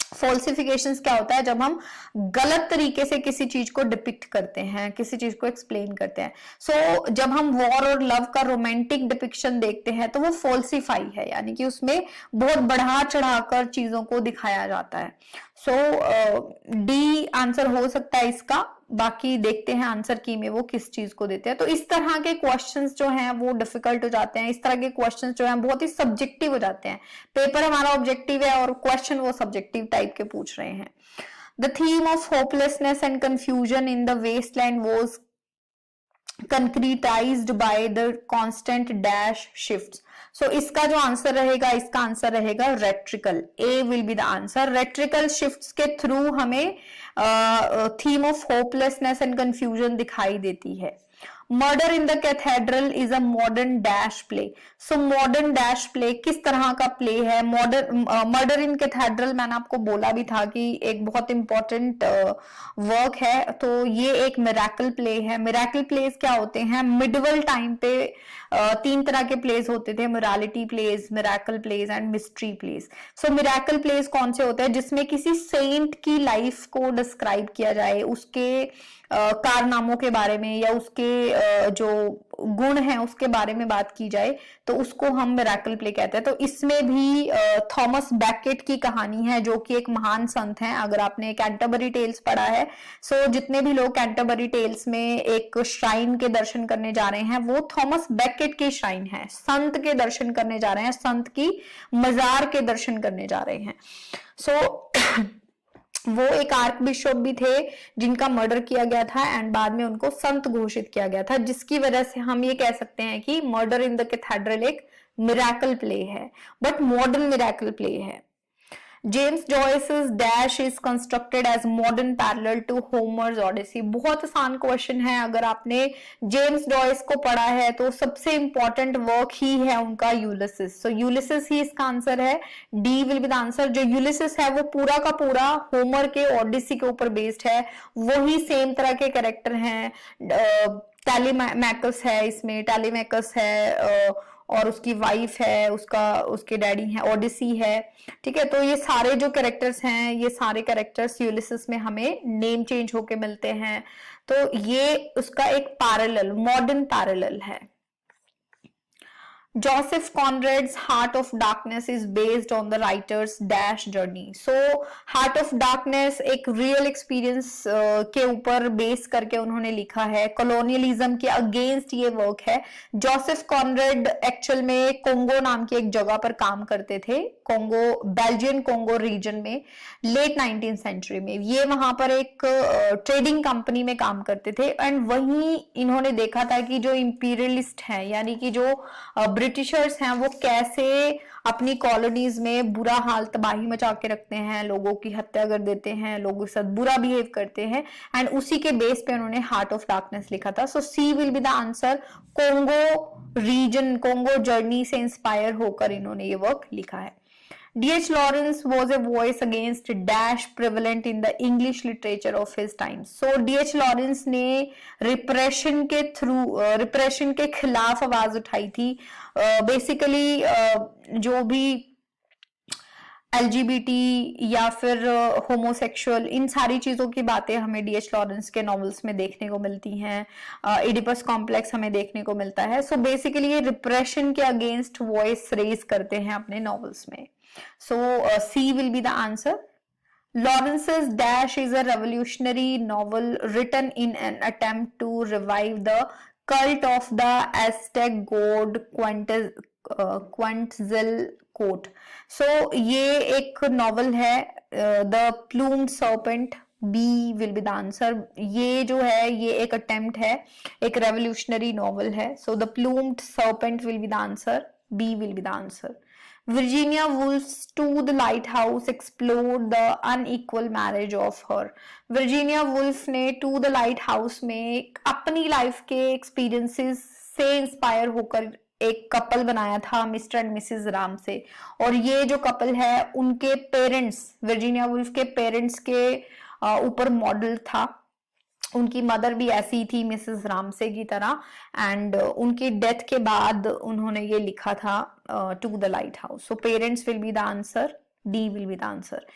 फॉल्सिफिकेशंस क्या होता है, जब हम गलत तरीके से किसी चीज को डिपिक्ट करते हैं, किसी चीज को एक्सप्लेन करते हैं। सो जब हम वॉर और लव का रोमांटिक डिपिक्शन देखते हैं तो वो फॉल्सिफाई है, यानी कि उसमें बहुत बढ़ा चढ़ाकर चीजों को दिखाया जाता है। सो डी आंसर हो सकता है इसका। बाकी देखते हैं आंसर की में वो किस चीज को देते हैं। तो इस तरह के क्वेश्चंस जो हैं वो डिफिकल्ट हो जाते हैं, इस तरह के क्वेश्चंस जो हैं बहुत ही सब्जेक्टिव हो जाते हैं। पेपर हमारा ऑब्जेक्टिव है और क्वेश्चन वो सब्जेक्टिव टाइप के पूछ रहे हैं। The theme of hopelessness and confusion in the wasteland was concretized by the constant dash shifts. So इसका जो आंसर रहेगा, इसका आंसर रहेगा rhetorical, A will be the answer. Rhetorical shifts के थ्रू हमें theme of hopelessness and confusion दिखाई देती है। Murder in the cathedral is a modern dash play. So modern dash play किस तरह का प्ले है? मर्डर इन कैथेड्रल मैंने आपको बोला भी था कि एक बहुत इंपॉर्टेंट वर्क है, तो ये एक मिरेकल प्ले है। मिरेकल प्लेस क्या होते हैं? मिडवल टाइम पे तीन तरह के प्लेस होते थे, morality place, miracle place and mystery place. So miracle place कौन से होते हैं? जिसमें किसी सेंट की लाइफ को डिस्क्राइब किया जाए, उसके कारनामों के बारे में या उसके जो गुण हैं उसके बारे में बात की जाए, तो उसको हम मिरेकल प्ले कहते हैं। तो इसमें भी थॉमस बैकेट की कहानी है, जो कि एक महान संत हैं। अगर आपने कैंटरबरी टेल्स पढ़ा है, सो जितने भी लोग कैंटरबरी टेल्स में एक श्राइन के दर्शन करने जा रहे हैं, वो थॉमस बैकेट की श्राइन है। संत के दर्शन करने जा रहे हैं, संत की मजार के दर्शन करने जा रहे हैं। सो वो एक आर्क बिशप भी थे जिनका मर्डर किया गया था एंड बाद में उनको संत घोषित किया गया था, जिसकी वजह से हम ये कह सकते हैं कि मर्डर इन द कैथेड्रल एक मिरेकल प्ले है, बट मॉडर्न मिरेकल प्ले है। James Joyce's dash is constructed as modern parallel to Homer's Odyssey. बहुत आसान क्वेश्चन है, अगर आपने जेम्स जॉयस को पढ़ा है तो सबसे इंपॉर्टेंट वर्क ही है उनका यूलिसिस। सो यूलिसिस ही इसका आंसर है, D will be the answer. जो यूलिसिस है वो पूरा का पूरा होमर के ओडिसी के ऊपर बेस्ड है, वही सेम तरह के कैरेक्टर हैं। टैलीमैकस है इसमें, टैलीमैकस है और उसकी वाइफ है, उसके डैडी हैं, ओडिसी है। ठीक है, तो ये सारे जो कैरेक्टर्स हैं, ये सारे कैरेक्टर्स यूलिसिस में हमें नेम चेंज होके मिलते हैं। तो ये उसका एक पैरेलल, मॉडर्न पैरेलल है। Joseph Conrad's Heart of Darkness is based on the writer's dash journey. So Heart of Darkness एक रियल एक्सपीरियंस के ऊपर बेस करके उन्होंने लिखा है, कॉलोनियलिज्म के अगेंस्ट ये वर्क है। जोसेफ कॉनरेड एक्चुअल में कोंगो नाम की एक जगह पर काम करते थे, कोंगो, बेल्जियन कोंगो रीजन में, लेट 19th सेंचुरी में। ये वहां पर एक ट्रेडिंग कंपनी में काम करते थे एंड वहीं इन्होंने देखा था कि जो इंपीरियलिस्ट हैं, यानी कि जो ब्रिटिशर्स हैं, वो कैसे अपनी कॉलोनीज में बुरा हाल, तबाही मचा के रखते हैं, लोगों की हत्या कर देते हैं, लोगों के साथ बुरा बिहेव करते हैं, एंड उसी के बेस पे उन्होंने हार्ट ऑफ डार्कनेस लिखा था। So C will be the answer. Congo region, Congo journey से इंस्पायर होकर इन्होंने ये वर्क लिखा है। D.H. Lawrence was a voice against dash prevalent in the English literature of his time. So D.H. Lawrence ने रिप्रेशन के रिप्रेशन के खिलाफ आवाज उठाई थी। बेसिकली जो भी LGBT या फिर होमोसेक्सुअल, इन सारी चीजों की बातें हमें D.H. लॉरेंस के नॉवेल्स में देखने को मिलती हैं। इडिपस कॉम्प्लेक्स हमें देखने को मिलता है। सो बेसिकली ये रिप्रेशन के अगेंस्ट वॉइस रेज करते हैं अपने नॉवेल्स में। So C will be the answer. Lawrence's Dash is a revolutionary novel written in an attempt to revive the cult of the Aztec god Quetzalcoatl. So ये एक नॉवल है, the plumed serpent, B will be the answer. ये जो है ये एक अटेम्प्ट है, एक रेवोल्यूशनरी नॉवल है। So the plumed serpent will be the answer, B will be the answer. Virginia Woolf's To the Lighthouse explored the unequal marriage of her. Virginia Woolf ने To the Lighthouse में अपनी लाइफ के एक्सपीरियंसेस से इंस्पायर होकर एक कपल बनाया था, मिस्टर एंड मिसेस राम से। और ये जो कपल है उनके पेरेंट्स, वर्जीनिया वुल्फ के पेरेंट्स के ऊपर मॉडल था। उनकी मदर भी ऐसी थी मिसेस रामसे की तरह, एंड उनकी डेथ के बाद उन्होंने ये लिखा था to the lighthouse. So parents will be the answer, D will be the answer.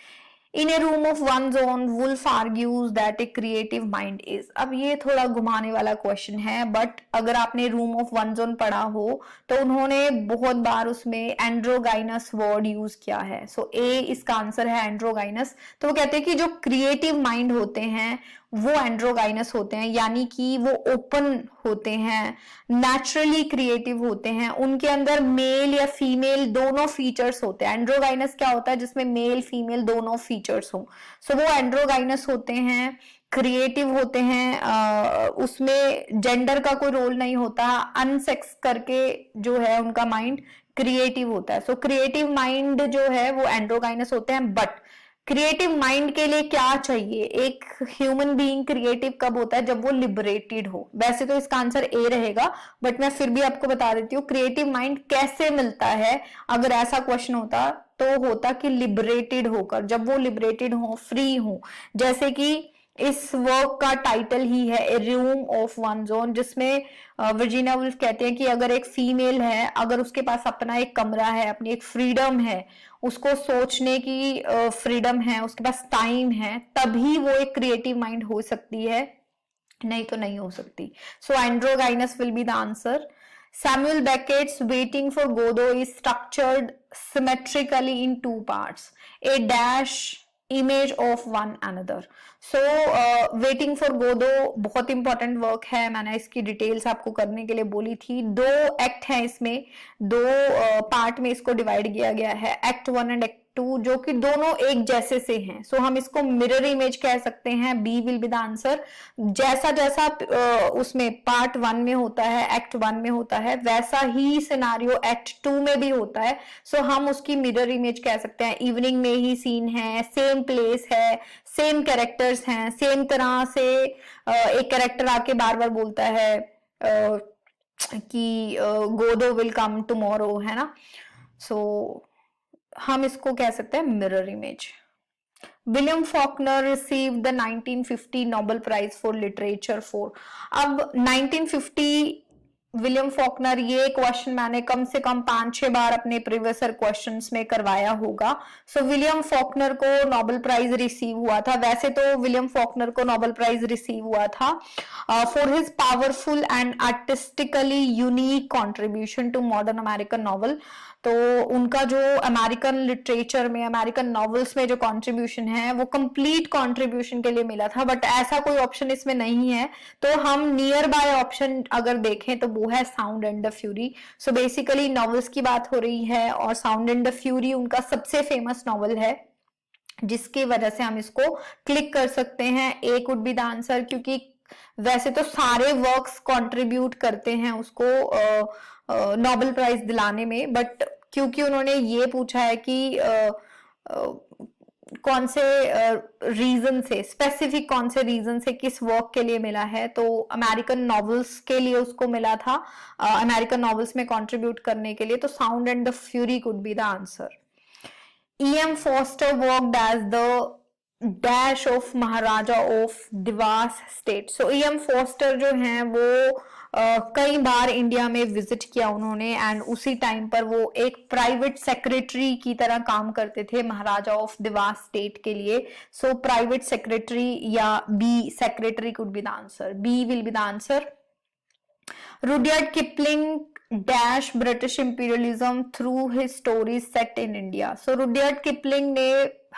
In a room of one's own, Woolf argues that a creative mind is। अब ये थोड़ा घुमाने वाला क्वेश्चन है, बट अगर आपने रूम ऑफ one's own पढ़ा हो तो उन्होंने बहुत बार उसमें एंड्रोगाइनस वर्ड यूज किया है। सो ए इसका आंसर है एंड्रोगाइनस। तो वो कहते हैं कि जो क्रिएटिव माइंड होते हैं वो एंड्रोगाइनस होते हैं, यानी कि वो ओपन होते हैं, नेचुरली क्रिएटिव होते हैं, उनके अंदर मेल या फीमेल दोनों फीचर्स होते हैं। एंड्रोगाइनस क्या होता है? जिसमें मेल फीमेल दोनों फीचर्स हो। सो वो एंड्रोगाइनस होते हैं, क्रिएटिव होते हैं, उसमें जेंडर का कोई रोल नहीं होता, अनसेक्स करके जो है उनका माइंड क्रिएटिव होता है। सो क्रिएटिव माइंड जो है वो एंड्रोगाइनस होते हैं। बट क्रिएटिव माइंड के लिए क्या चाहिए? एक ह्यूमन बीइंग क्रिएटिव कब होता है? जब वो लिबरेटेड हो। वैसे तो इसका आंसर ए रहेगा, बट मैं फिर भी आपको बता देती हूँ क्रिएटिव माइंड कैसे मिलता है। अगर ऐसा क्वेश्चन होता तो होता कि लिबरेटेड होकर, जब वो लिबरेटेड हो, फ्री हो। जैसे कि इस वर्क का टाइटल ही है ए रूम ऑफ वन जोन, जिसमें वर्जीनिया वुल्फ कहते हैं कि अगर एक फीमेल है, अगर उसके पास अपना एक कमरा है, अपनी एक फ्रीडम है, उसको सोचने की फ्रीडम है, उसके पास टाइम है, तभी वो एक क्रिएटिव माइंड हो सकती है, नहीं तो नहीं हो सकती। So androgynous will be the answer. Samuel Beckett's Waiting for Godot is structured symmetrically in two parts, a dash image of one another. So Waiting for Godot बहुत इंपॉर्टेंट वर्क है, मैंने इसकी डिटेल्स आपको करने के लिए बोली थी। 2 एक्ट हैं इसमें, 2 पार्ट में इसको डिवाइड किया गया है, एक्ट 1 एंड एक्ट 2, जो कि दोनों एक जैसे से हैं। सो हम इसको मिरर इमेज कह सकते हैं, B will be the answer. जैसा जैसा उसमें पार्ट 1 में होता है, एक्ट 1 में होता है, वैसा ही सिनारियो एक्ट 2 में भी होता है। सो हम उसकी मिरर इमेज कह सकते हैं। इवनिंग में ही सीन है, सेम प्लेस है, सेम कैरेक्टर्स हैं, सेम तरह से एक कैरेक्टर आके बार बार बोलता है कि गोदो विल कम टुमारो, है ना। सो हम इसको कह सकते हैं mirror image. William Faulkner receive the 1950 Nobel prize for literature for. अब 1950 विलियम फॉकनर, ये क्वेश्चन मैंने कम से कम 5-6 बार अपने प्रीवियसर क्वेश्चंस में करवाया होगा। सो विलियम फॉकनर को नोबेल प्राइज रिसीव हुआ था। वैसे तो विलियम फॉकनर को नोबेल प्राइज रिसीव हुआ था for his powerful and artistically unique contribution to modern American novel. तो उनका जो अमेरिकन लिटरेचर में, अमेरिकन नॉवेल्स में जो कंट्रीब्यूशन है वो कंप्लीट कंट्रीब्यूशन के लिए मिला था। बट ऐसा कोई ऑप्शन इसमें नहीं है, तो हम नियर बाय ऑप्शन अगर देखें तो वो है sound and the fury. So basically novels की बात हो रही है और साउंड एंड द फ्यूरी उनका सबसे फेमस नॉवल है, जिसकी वजह से हम इसको क्लिक कर सकते हैं। ए कुड बी द आंसर, क्योंकि वैसे तो सारे वर्क्स कंट्रीब्यूट करते हैं उसको नोबेल प्राइज दिलाने में, बट क्योंकि उन्होंने ये पूछा है कि कौन से रीजन से, स्पेसिफिक कौन से रीजन से किस वर्क के लिए मिला है, तो अमेरिकन नॉवेल्स के लिए उसको मिला था, अमेरिकन नॉवेल्स में कंट्रीब्यूट करने के लिए। तो sound and the fury could be the answer. E.M. Foster worked as the dash of Maharaja of Dewas state. So E.M. Foster जो हैं वो कई बार इंडिया में विजिट किया उन्होंने, एंड उसी टाइम पर वो एक प्राइवेट सेक्रेटरी की तरह काम करते थे महाराजा ऑफ दिवास स्टेट के लिए। So private secretary or B secretary could be the answer, B will be the answer. Rudyard Kipling dash British imperialism through his stories set in India. So Rudyard Kipling ने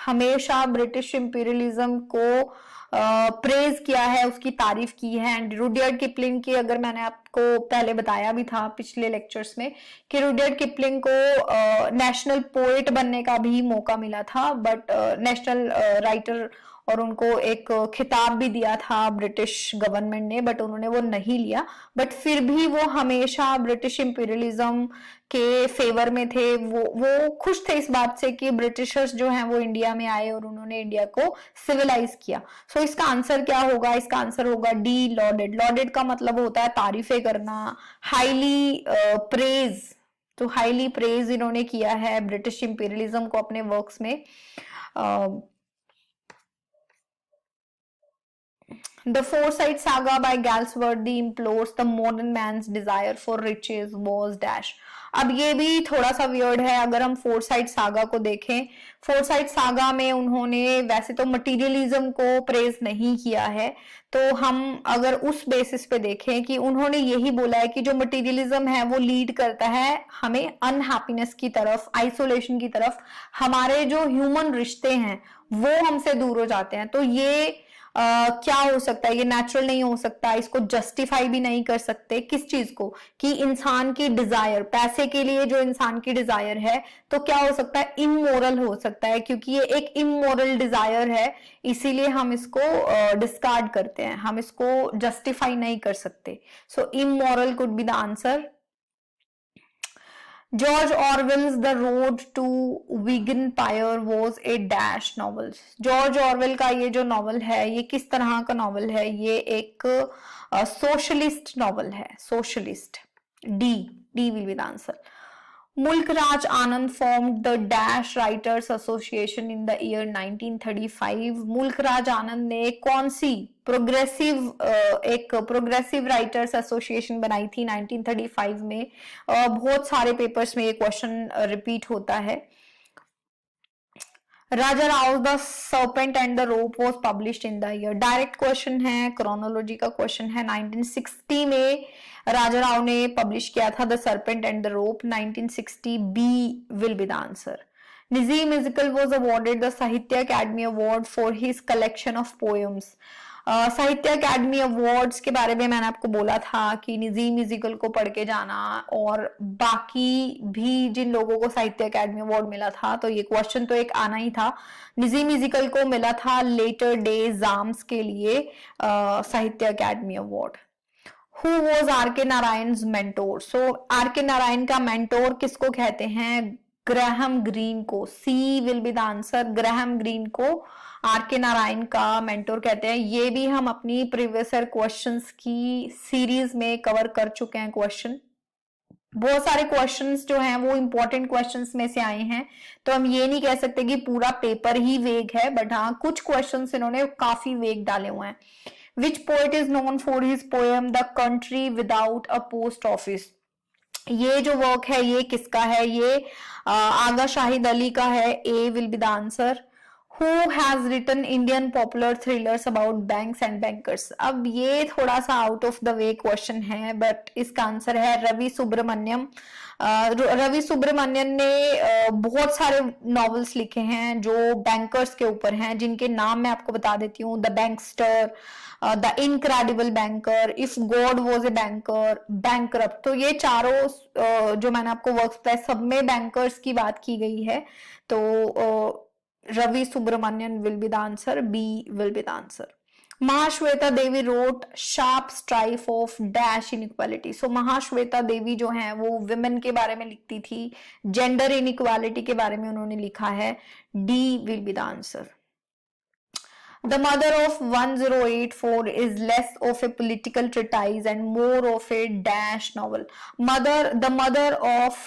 हमेशा ब्रिटिश इंपीरियलिज्म को प्रेज किया है, उसकी तारीफ की है। एंड रुडयार्ड किपलिंग की, अगर मैंने आपको पहले बताया भी था पिछले लेक्चर्स में कि रुडयार्ड किपलिंग को नेशनल पोएट बनने का भी मौका मिला था, बट नेशनल राइटर, और उनको एक खिताब भी दिया था ब्रिटिश गवर्नमेंट ने, बट उन्होंने वो नहीं लिया। बट फिर भी वो हमेशा ब्रिटिश इंपीरियलिज्म के फेवर में थे। वो खुश थे इस बात से कि ब्रिटिशर्स जो हैं वो इंडिया में आए और उन्होंने इंडिया को सिविलाइज किया। सो इसका आंसर क्या होगा? इसका आंसर होगा डी, लॉडेड। लॉडेड का मतलब होता है तारीफें करना, हाईली प्रेज। तो हाईली प्रेज इन्होंने किया है ब्रिटिश इंपीरियलिज्म को अपने वर्क्स में। The Forsyte Saga by Galsworthy implores the modern man's desire for riches was dash। अब ये भी थोड़ा सा वियर्ड है अगर हम फोरसाइट सागा को देखें। फोरसाइट सागा में उन्होंने वैसे तो मटीरियलिज्म को प्रेज नहीं किया है, तो हम अगर उस बेसिस पे देखें कि उन्होंने यही बोला है कि जो मटीरियलिज्म है वो लीड करता है हमें अनहैप्पीनेस की तरफ, आइसोलेशन की तरफ। हमारे जो ह्यूमन रिश्ते हैं वो हमसे दूर हो जाते हैं। तो ये क्या हो सकता है? ये नेचुरल नहीं हो सकता, इसको जस्टिफाई भी नहीं कर सकते। किस चीज को? कि इंसान की डिजायर, पैसे के लिए जो इंसान की डिजायर है, तो क्या हो सकता है? इमोरल हो सकता है, क्योंकि ये एक इमोरल डिजायर है, इसीलिए हम इसको डिस्कार्ड करते हैं, हम इसको जस्टिफाई नहीं कर सकते। So immoral could be the answer. George Orwell's the road to Wigan Pier was a dash novel. George Orwell का ये जो नॉवल है ये किस तरह का नॉवल है? ये एक सोशलिस्ट नॉवल है, socialist. D, D will be the answer. Mulk Raj Anand formed the dash writers association in the year 1935। Mulk Raj आनंद ने कौन सी एक प्रोग्रेसिव राइटर्स एसोसिएशन बनाई थी 1935 में? बहुत सारे पेपर्स में ये क्वेश्चन रिपीट होता है। Raja Rao the serpent and the rope was published in the year. Direct question है, क्रोनोलॉजी का क्वेश्चन है। 1960 में राजा राव ने पब्लिश किया था the serpent and the rope. 1960 B will be the answer. Nissim Ezekiel was awarded the Sahitya Akademi award for his collection of poems. Sahitya Akademi awards के बारे में मैंने आपको बोला था कि नजीम इज़िकल को पढ़ के जाना, और बाकी भी जिन लोगों को साहित्य अकेडमी अवार्ड मिला था, तो ये क्वेश्चन तो एक आना ही था। नजीम इज़िकल को मिला था लेटर डे एग्जाम्स के लिए Sahitya Akademi award. Who was R K नारायण's mentor? So are K Narayan का मेंटोर किसको कहते हैं? ग्रैहम ग्रीन को। C will be the answer. Graham Greene को आर के नारायण का मेंटोर कहते हैं। ये भी हम अपनी प्रीवियस ईयर क्वेश्चंस की सीरीज में कवर कर चुके हैं क्वेश्चन। बहुत सारे क्वेश्चंस जो हैं वो इंपॉर्टेंट क्वेश्चंस में से आए हैं, तो हम ये नहीं कह सकते कि पूरा पेपर ही वेग है, बट हाँ कुछ क्वेश्चंस इन्होंने काफी वेग डाले हुए हैं। Which poet is known for his poem The Country Without a Post Office? ये जो वर्क है ये किसका है? ये आगा शाहिद अली का है। A will be the answer. Who has written Indian popular thrillers about banks and bankers? अब ये थोड़ा सा out of the way question है, बट इसका आंसर है रवि सुब्रमण्यम। रवि सुब्रमण्यम ने बहुत सारे नॉवेल्स लिखे हैं जो बैंकर्स के ऊपर हैं, जिनके नाम मैं आपको बता देती हूँ। The bankster, the incredible banker, if God was a banker, bankrupt. तो ये चारों जो मैंने आपको वर्क्स बताए, सब में बैंकर्स की बात की गई है। तो Ravi Subramanian will be the answer. B will be the answer. Mahasweta Devi wrote sharp strife of dash inequality. So Mahasweta Devi जो है वो विमेन के बारे में लिखती थी, जेंडर इनइक्वालिटी के बारे में उन्होंने लिखा है। D will be the answer. The mother of 1084 is less of a political treatise and more of a dash novel. The mother of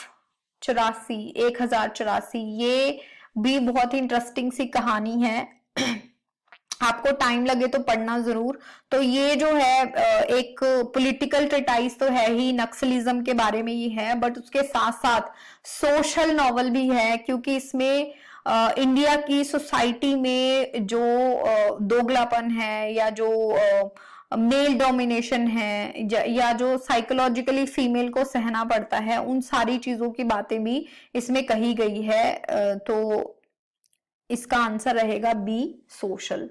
1084, ये भी बहुत ही इंटरेस्टिंग सी कहानी है। आपको टाइम लगे तो पढ़ना जरूर। तो ये जो है एक पॉलिटिकल ट्रिटाइज तो है ही, नक्सलिज्म के बारे में ही है, बट उसके साथ साथ सोशल नॉवल भी है, क्योंकि इसमें इंडिया की सोसाइटी में जो दोगलापन है या जो मेल डोमिनेशन है या जो साइकोलॉजिकली फीमेल को सहना पड़ता है, उन सारी चीजों की बातें भी इसमें कही गई है। तो इसका आंसर रहेगा B, social.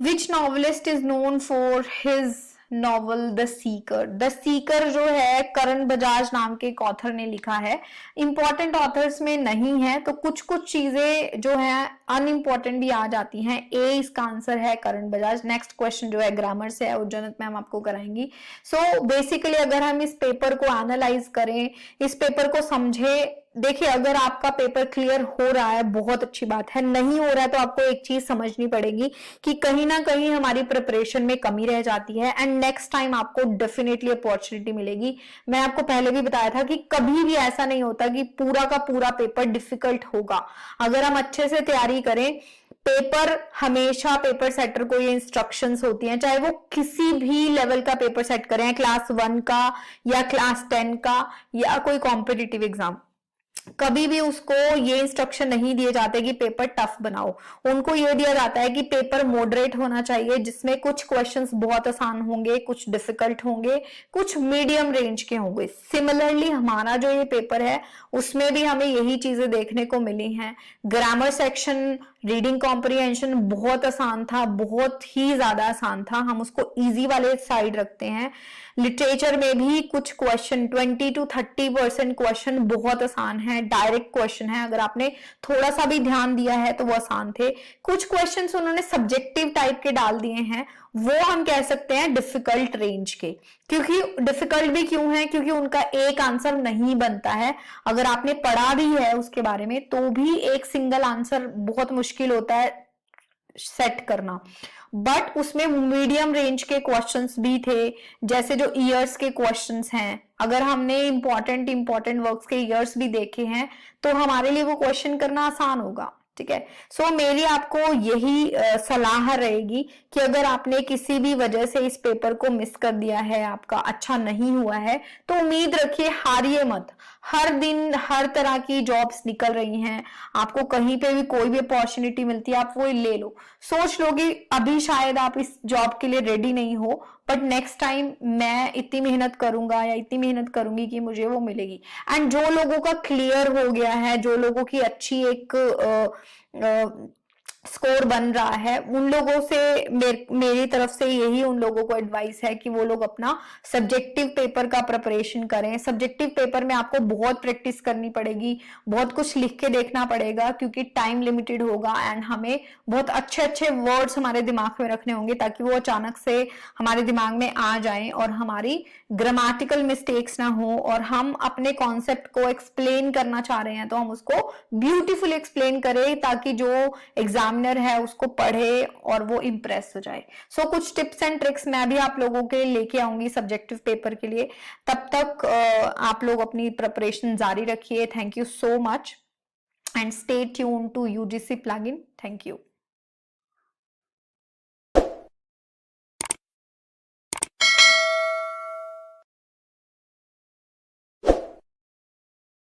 Which novelist is known for his novel the seeker? The seeker जो है करण बजाज नाम के एक ऑथर ने लिखा है। इंपॉर्टेंट ऑथर्स में नहीं है, तो कुछ कुछ चीजें जो है अनइम्पॉर्टेंट भी आ जाती हैं। ए इसका आंसर है करण बजाज। नेक्स्ट क्वेश्चन जो है ग्रामर से है, उज्जैन मैम आपको कराएंगी। सो बेसिकली अगर हम इस पेपर को एनालाइज करें, इस पेपर को समझे, देखिए अगर आपका पेपर क्लियर हो रहा है बहुत अच्छी बात है, नहीं हो रहा है तो आपको एक चीज समझनी पड़ेगी कि कहीं ना कहीं हमारी प्रिपरेशन में कमी रह जाती है, एंड नेक्स्ट टाइम आपको डेफिनेटली अपॉर्चुनिटी मिलेगी। मैं आपको पहले भी बताया था कि कभी भी ऐसा नहीं होता कि पूरा का पूरा पेपर डिफिकल्ट होगा। अगर हम अच्छे से तैयारी करें, पेपर हमेशा पेपर सेटर को ये इंस्ट्रक्शंस होती हैं, चाहे वो किसी भी लेवल का पेपर सेट करें, क्लास 1 का या क्लास 10 का या कोई कॉम्पिटिटिव एग्जाम, कभी भी उसको ये इंस्ट्रक्शन नहीं दिए जाते कि पेपर टफ बनाओ। उनको ये दिया जाता है कि पेपर मॉडरेट होना चाहिए, जिसमें कुछ क्वेश्चंस बहुत आसान होंगे, कुछ डिफिकल्ट होंगे, कुछ मीडियम रेंज के होंगे। सिमिलरली हमारा जो ये पेपर है उसमें भी हमें यही चीजें देखने को मिली हैं। ग्रामर सेक्शन, रीडिंग कॉम्प्रिहेंशन बहुत आसान था, बहुत ही ज्यादा आसान था, हम उसको इजी वाले साइड रखते हैं। लिटरेचर में भी कुछ क्वेश्चन 20 to 30% क्वेश्चन बहुत आसान है, डायरेक्ट क्वेश्चन है, अगर आपने थोड़ा सा भी ध्यान दिया है तो वो आसान थे। कुछ क्वेश्चंस उन्होंने सब्जेक्टिव टाइप के डाल दिए हैं, वो हम कह सकते हैं डिफिकल्ट रेंज के। क्योंकि डिफिकल्ट भी क्यों है? क्योंकि उनका एक आंसर नहीं बनता है। अगर आपने पढ़ा भी है उसके बारे में तो भी एक सिंगल आंसर बहुत मुश्किल होता है सेट करना। बट उसमें मीडियम रेंज के क्वेश्चंस भी थे, जैसे जो ईयर्स के क्वेश्चंस हैं, अगर हमने इंपॉर्टेंट वर्क्स के ईयर्स भी देखे हैं तो हमारे लिए वो क्वेश्चन करना आसान होगा। ठीक है। सो मेरी आपको यही सलाह रहेगी कि अगर आपने किसी भी वजह से इस पेपर को मिस कर दिया है, आपका अच्छा नहीं हुआ है, तो उम्मीद रखिए, हारिए मत। हर दिन हर तरह की जॉब्स निकल रही हैं, आपको कहीं पे भी कोई भी अपॉर्चुनिटी मिलती है आप वो ले लो। सोच लो कि अभी शायद आप इस जॉब के लिए रेडी नहीं हो, बट नेक्स्ट टाइम मैं इतनी मेहनत करूंगा या इतनी मेहनत करूंगी कि मुझे वो मिलेगी। एंड जो लोगों का क्लियर हो गया है, जो लोगों की अच्छी एक स्कोर बन रहा है, उन लोगों से मेरी तरफ से यही उन लोगों को एडवाइस है कि वो लोग अपना सब्जेक्टिव पेपर का प्रिपरेशन करें। सब्जेक्टिव पेपर में आपको बहुत प्रैक्टिस करनी पड़ेगी, बहुत कुछ लिख के देखना पड़ेगा, क्योंकि टाइम लिमिटेड होगा एंड हमें बहुत अच्छे अच्छे वर्ड्स हमारे दिमाग में रखने होंगे ताकि वो अचानक से हमारे दिमाग में आ जाए और हमारी ग्रामेटिकल मिस्टेक्स ना हो, और हम अपने कॉन्सेप्ट को एक्सप्लेन करना चाह रहे हैं तो हम उसको ब्यूटीफुल एक्सप्लेन करें ताकि जो एग्जामिनर है उसको पढ़े और वो इंप्रेस हो जाए। सो कुछ टिप्स एंड ट्रिक्स मैं भी आप लोगों के लेके आऊंगी सब्जेक्टिव पेपर के लिए। तब तक आप लोग अपनी प्रिपरेशन जारी रखिए। Thank you so much and stay tune to UGC plugin. Thank you.